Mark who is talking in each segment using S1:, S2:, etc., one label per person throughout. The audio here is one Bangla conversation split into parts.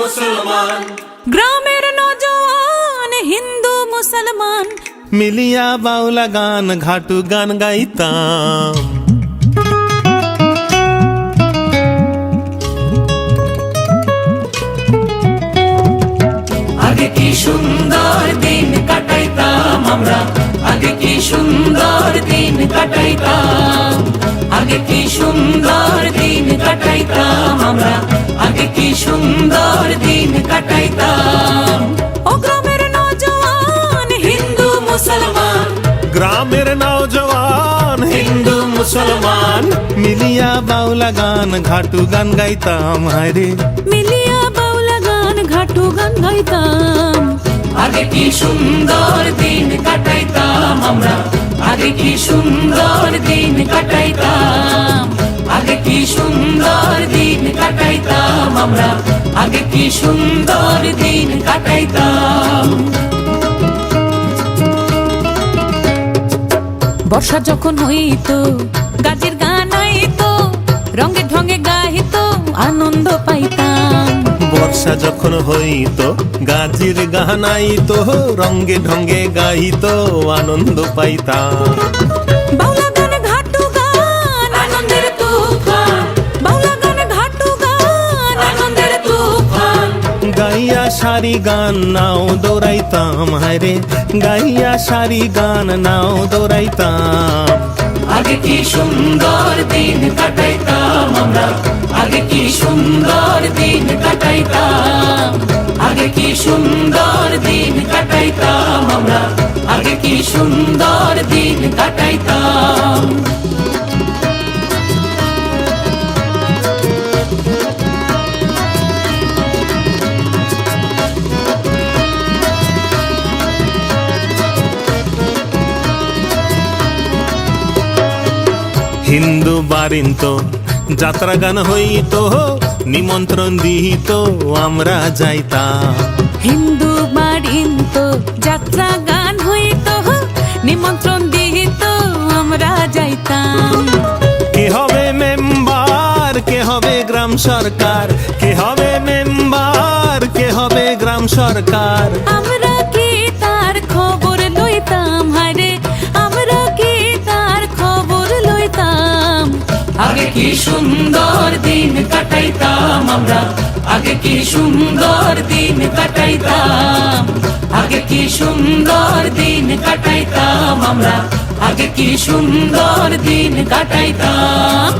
S1: মুসলমান।
S2: গ্রামের নজওয়ান হিন্দু মুসলমান
S3: মিলিয়া বাউলা গান ঘাটু গান গাইতাম।
S1: আগে কি সুন্দর দিন কাটাইতাম আমরা, আগে কি সুন্দর দিন কাটাইতাম, আগে কি সুন্দর দিন কাটাইতাম আমরা, আগে কি সুন্দর দিন কাটাইতাম।
S2: ও গ্রামের নজওয়ান হিন্দু মুসলমান,
S3: গ্রামের নওজওয়ান হিন্দু মুসলমান মিলিয়া বাউলা গান ঘাটু গান গাইতাম। হায়রে
S2: মিলিয়া বাউলা গান ঘাটু গান গাইতাম।
S1: আগে কি সুন্দর দিন কাটাইতাম আমরা, আগে কি সুন্দর দিন কাটাইতাম, আগে কি সুন্দর দিন কাটাইতাম আমরা, আগে কি সুন্দর দিন কাটাইতাম।
S2: বর্ষা যখন হইতো গাজের গান আইতো, রঙে ঢঙে গাইতো আনন্দ পাইতাম।
S3: বর্ষা যখন হইতো গাজির গান আইতো, রঙ্গে ঢঙ্গে গাইতো আনন্দ পাইতাম।
S2: বাউলা গান ঘাটু গান আনন্দের তুফান, বাউলা গান ঘাটু গান আনন্দের তুফান।
S3: গাইয়া সারি গান নাও দৌড়াইতাম। হায়রে গাইয়া সারি গান নাও দৌড়াইতাম।
S1: আগে কি সুন্দর দিন কাটাইতাম আমরা, আগে কি সুন্দর দিন কাটাইতাম, আগে কি সুন্দর দিন কাটাইতাম আমরা, আগে কি সুন্দর দিন কাটাইতাম।
S3: হিন্দু বারিন্ত যাত্রা গান হইতো, নিমন্ত্রণ দিত আমরা যাইতাম।
S2: হিন্দু বাড়িতো যাত্রা গান হইতো, নিমন্ত্রণ দিত আমরা যাইতাম।
S3: কে হবে মেম্বার, কে হবে গ্রাম সরকার, কে হবে মেম্বার, কে হবে গ্রাম সরকার।
S2: আমরা কি তার খবর লইতাম, হায়রে আমরা কি তার খবর লইতাম।
S1: আগে কি সুন্দর দিন কাটাইতাম আমরা, আগে কি সুন্দর দিন কাটাইতাম, আগে কি সুন্দর দিন কাটাইতাম আমরা, আগে কি সুন্দর দিন কাটাইতাম।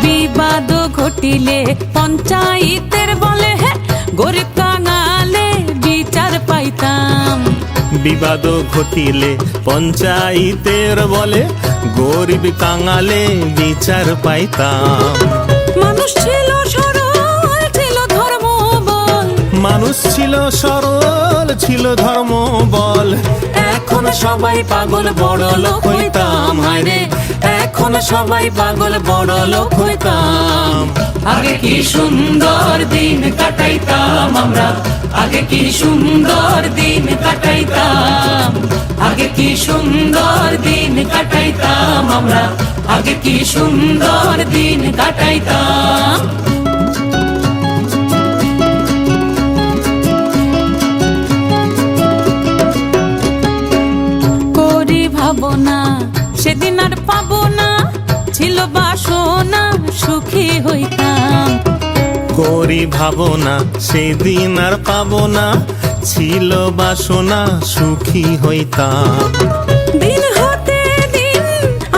S2: বিবাদ ঘটিলে পঞ্চায়েতের বলে গরিব কাঙালে বিচার পাইতাম।
S3: বিবাদ ঘটিলে পঞ্চায়েতের বলে গরিব কাঙালে বিচার পাইতাম।
S2: মানুষ ছিল সরল ছিল ধর্ম বল,
S3: মানুষ ছিল সরল ছিল ধর্ম বল।
S2: এখন সবাই পাগল বড় লোক হইতাম। হায়রে এখন সবাই পাগল বড় লোক হইতাম।
S1: আগে কি সুন্দর দিন কাটাইতাম আমরা, আগে কি সুন্দর দিন কাটাইতাম, আগে কি সুন্দর দিন কাটাইতাম আমরা, আগে কি সুন্দর দিন কাটাইতাম।
S2: করি ভাবনা সেদিন আর পাবো না, ছিল বাসনা সুখী হইতাম।
S3: করি ভাবনা সেদিন আর পাবো না, ছিল বাসনা সুখী হইতাম।
S2: দিন হতে দিন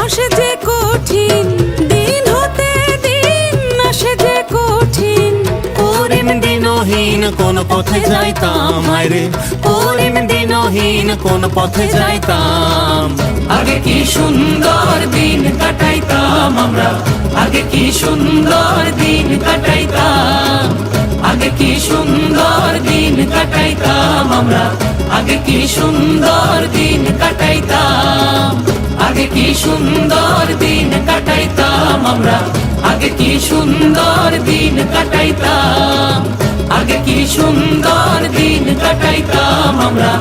S2: আসে যে কঠিন, দিন হতে দিন আসে যে কঠিন।
S3: করিম দিনহীন কোন পথে যাইতাম। হায়রে করিম দিনহীন কোন পথে যাইতাম।
S1: আগে কি সুন্দর দিন কাটাইতাম আমরা, আগে কি সুন্দর দিন কাটাইতাম, আগে কি সুন্দর দিন কাটাইতাম আমরা, আগে কি সুন্দর দিন কাটাইতাম, আগে কি সুন্দর দিন কাটাইতাম আমরা, আগে কি সুন্দর দিন কাটাইতাম, আগে কি সুন্দর দিন কাটাইতাম আমরা,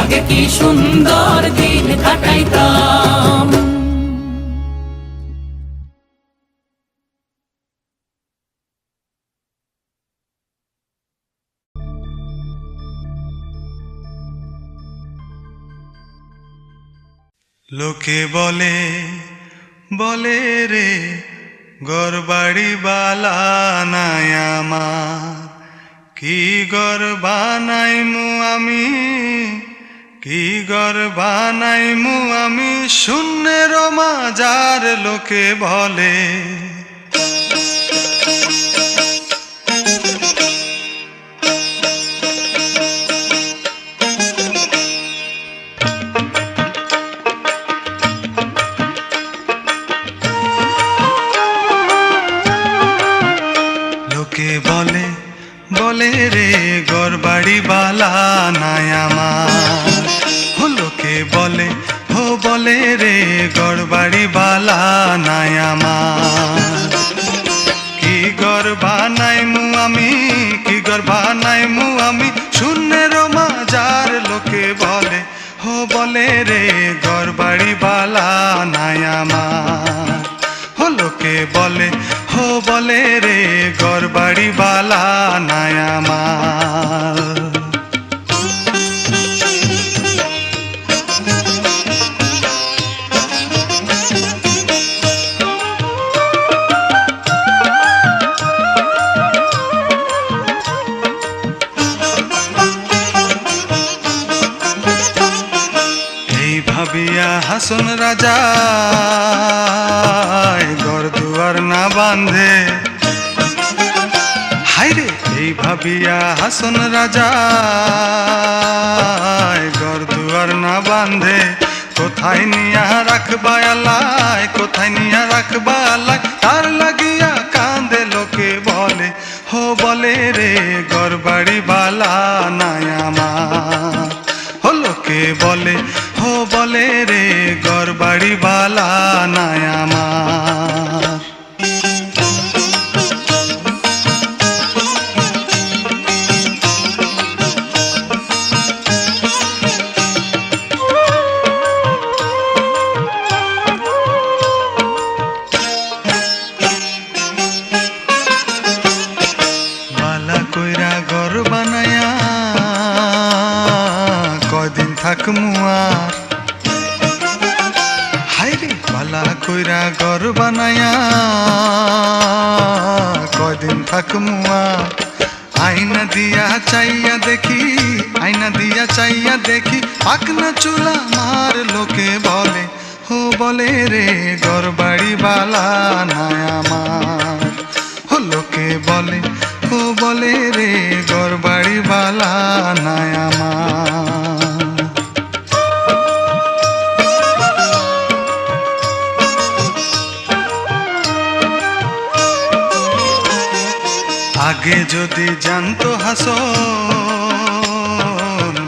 S1: আগে কি সুন্দর দিন কাটাইতাম।
S4: লোকে বলে বলে রে ঘরবাড়ি বালা নাই আমার, কি ঘর বানাইমু আমি, কি ঘর বানাইমু আমি শূন্যের মাজার লোকে বলে। লোকে বলে বলে রে ঘরবাড়ি বালা নাই আমার, লোকে বলে বলে রে ঘরবাড়ি বালা নাই আমার, কি ঘর বানাইমু আমি, কি ঘর বানাইমু আমি শূন্যের মাজার লোকে বলে বলে রে ঘরবাড়ি বালা নাই আমার, লোকে বলে বলে রে ঘরবাড়ি বালা নাই আমার। এই ভাবিয়া হাসন রাজা ঘর দুয়ার না বাঁধে, হাইরে এই ভাবিয়া হাসন রাজা ঘর দুয়ার না বাঁধে, কোথায় নিয়া রাখবা আল্লাহ, কোথায় নিয়া রাখবা আল্লাহ তার লাগিয়া কান্দে লোকে বলে বলে রে ঘরবাড়ি বালা নাই আমার, লোকে বলে বলে রে ঘরবাড়ি বালা নাই আমার। বালা কইরা ঘর বানায়া কয়দিন থাকমু আর, হাইরে বালা কইরা ঘর বানায়া কয়দিন থাকমু আর, আয়না দিয়া চাইয়া দেখি, আয়না দিয়া চাইয়া দেখি পাকনা চুলা মার লোকে বলে বলে রে ঘরবাড়ি বালা নাই আমার, লোকে বলে বলে রে ঘরবাড়ি বালা নাই আমার। আগে যদি জানতো হাসন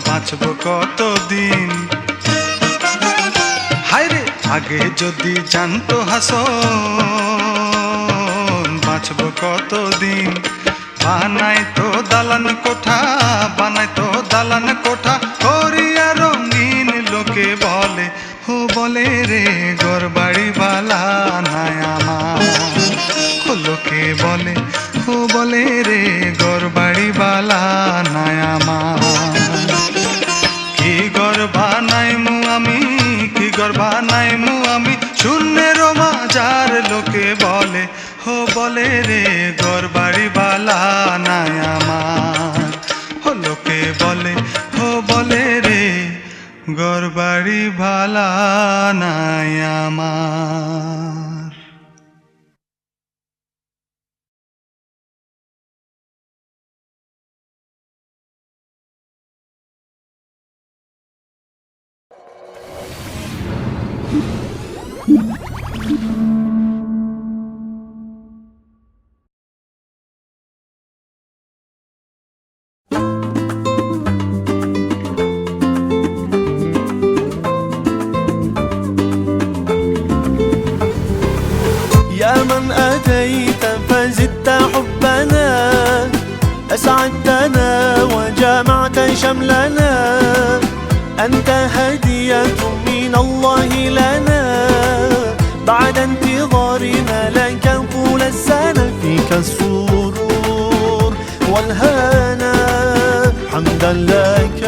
S4: বাঁচবো কতদিন, হায়রে আগে যদি জানতো হাসন বাঁচবো কতদিন, বানাই তো দালান কোঠা, বানাই তো দালান কোঠা করিয়া রঙিন লোকে বলে বলে রে ঘরবাড়ি বালা নাই আমার, লোকে বলে বলে রে ঘরবাড়ি বালা নাই আমার, কি ঘর বানাইমু আমি, কি ঘর বানাইমু আমি শূন্যের মাজার লোকে বলে বলে রে ঘরবাড়ি বালা নাই আমার, লোকে বলে বলে রে ঘরবাড়ি বালা নাই আমার।
S5: يا من أتيت فزدت حبنا، أسعدتنا وجمعت شملنا، أنت هدية من الله لنا، بعد انتظارنا لك طول السنة، فيك السرور والهنا، حمدا لك